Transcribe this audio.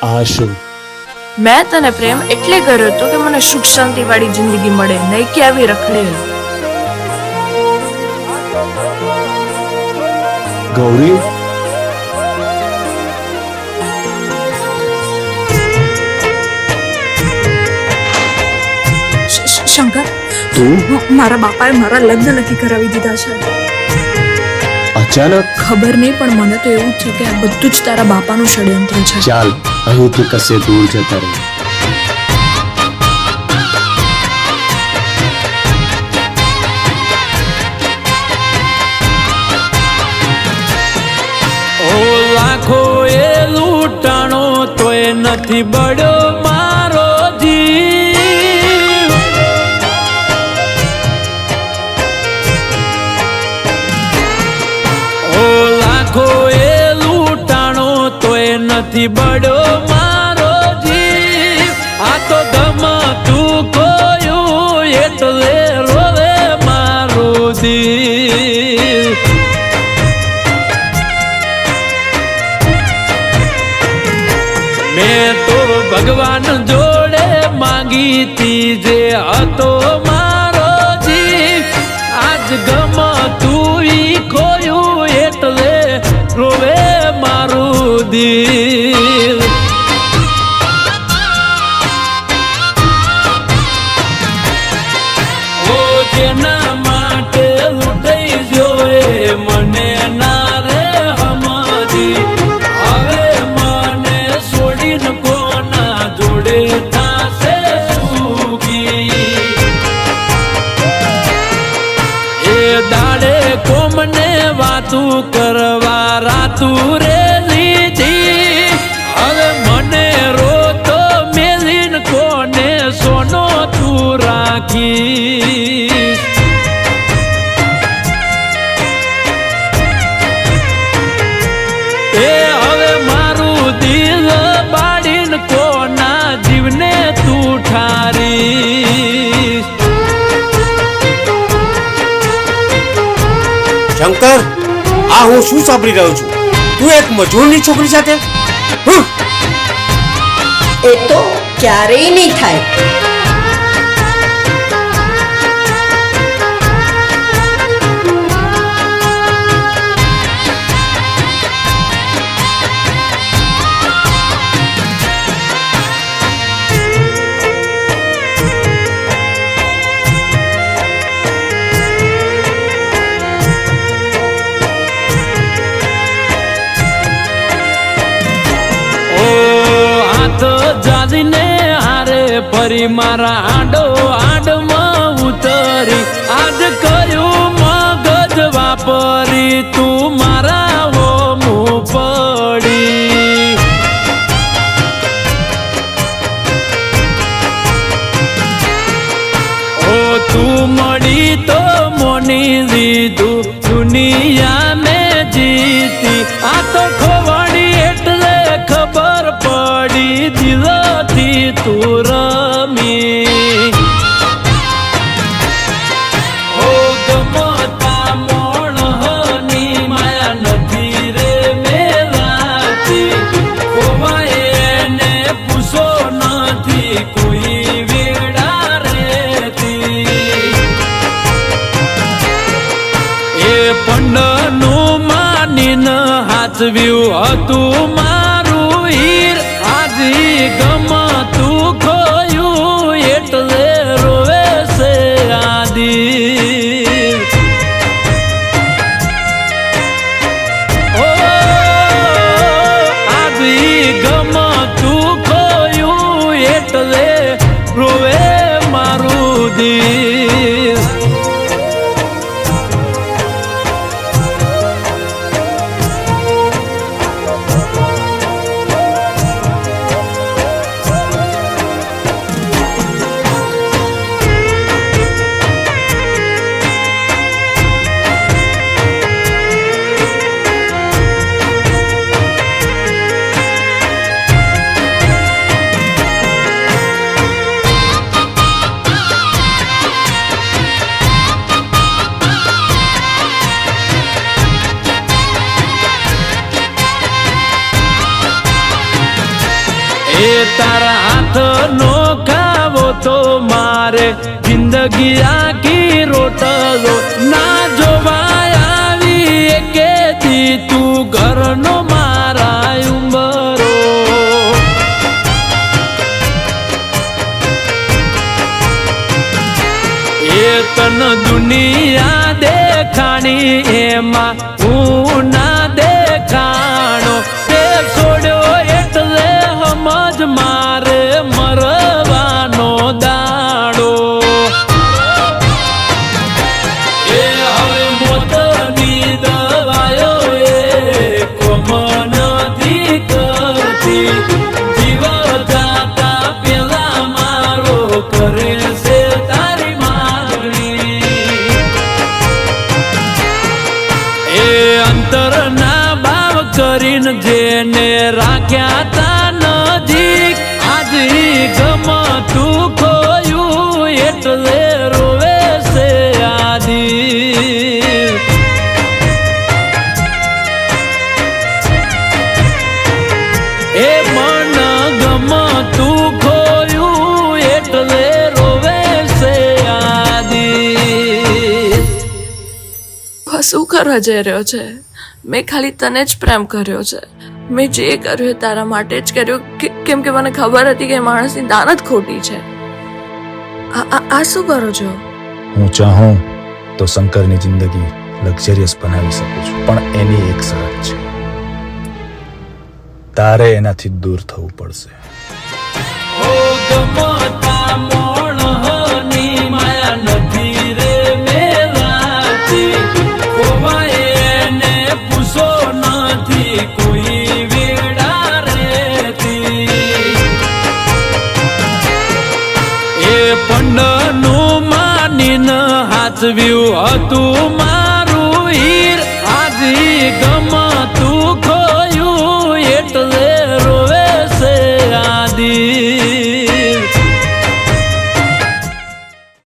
આ શું? મેં તને પ્રેમ એટલે કર્યો હતો કે મને સુખ શાંતિ વાળી જિંદગી મળે, નહીં કે આવી રખડેલી. ગૌરી, શંકર, તું મારા બાપાએ મારા લગ્ન નક્કી કરાવી દીધા છે. અચાનક? ખબર નહીં, પણ મને તો એવું છે કે આ બધું જ તારા બાપાનું ષડયંત્ર છે. ચાલ અહીંથી કશે દૂર જતા રહે. લાખો એ લૂંટાણો તોય નથી બળ્યો મારો જીવ. ઓ લાખો એ લૂંટાણો તોય નથી બળ્યો મારો જીવ. આ તો ગમતું કોયું એટલે રોવે મારું દિલ. મેં તો ભગવાન જોડે માંગી તી જે હતો મારો જીવ. આજ ગમતું ઈ ખોયું એટલે રોવે મારું દિલ. ઓ જેના માટે લૂંટાઈ જોએ મને ના રે હમજી. હવે મને છોડીને કોના જોડે થાશે સુખી. એ દાડે કોમને વાતું કરવા રાતું રે લીધી. હવે મને રોતો મેલીને કોને સોનો તું રાખી. એ હવે મારું દિલ બાળીને કોના જીવને તું ઠારી. શંકર, આ હું શું સાંભળી રહ્યો છું? તું એક મજૂરની છોકરી સાથે? એ તો ક્યારેય નહીં થાય. જાજીને હારે ફરી મારા આડો આડમાં ઉતરી. આજ કયું મગજ વાપરી તું મારા હોમું પડી. ઓ તું મળી તો મોની લીધું દુનિયાને જીતી. આ તો ખોવાડી એટલે ખબર પડી દિલથી તું રમી. ઓ ગમતા મોણની માયા નથી રે મેલાતી. ખોવાય એને પૂછો નથી કોઈ વેડા રેતી. એ પંડનું માનીને હાચવ્યું હતું મારું હીર. આજી ગમતું ખોયું એટલે રોવે છે આ દિલ. ઓ આજી ગમતું ખોયું એટલે રોવે મારું દિલ. એ તારા હાથ નો ખાવો તો મારે જિંદગી આખી રોટલો ના જોવાય આવી કે દી તું ઘરનો મારા ઉંબરો. એ તન દુનિયા દેખાણી એમાં હું ના દેખાણો તે છોડ્યો એટલે સમજ મારે મરવાનો દાડો. એ હવે મોતની દવાયો એ કોમ નથી કરતી જીવ જાતા પેલા મારો કરે છે તારી માગણી. એ અંતરના ભાવ કરીને જેને રાખ્યા તા નજીક આજ ગમતું ખોયું એટલે રોવે છે આદિ. એ મન ગમતું ખોયું એટલે રોવે છે આદિ. શું કરવા જઈ રહ્યો છે? મેં ખાલી તને જ પ્રેમ કર્યો છે. મેં જે કર્યું એ તારા માટે જ કર્યું કેમ કે મને ખબર હતી કે એ માણસની દાનત ખોટી છે. આ શું કરો છો? હું ચાહું તો શંકરની જિંદગી લક્ઝરિયસ બનાવી શકું છું, પણ એની એક શરત છે, તારે એનાથી દૂર થવું પડશે. ઓ ગમતા મોણની માયા નથી રે મેલાતી ખોવાય ને પૂછો નથી કોઈ વેડા રેતી. એ પંડનું માનીને હાચવ્યું હતું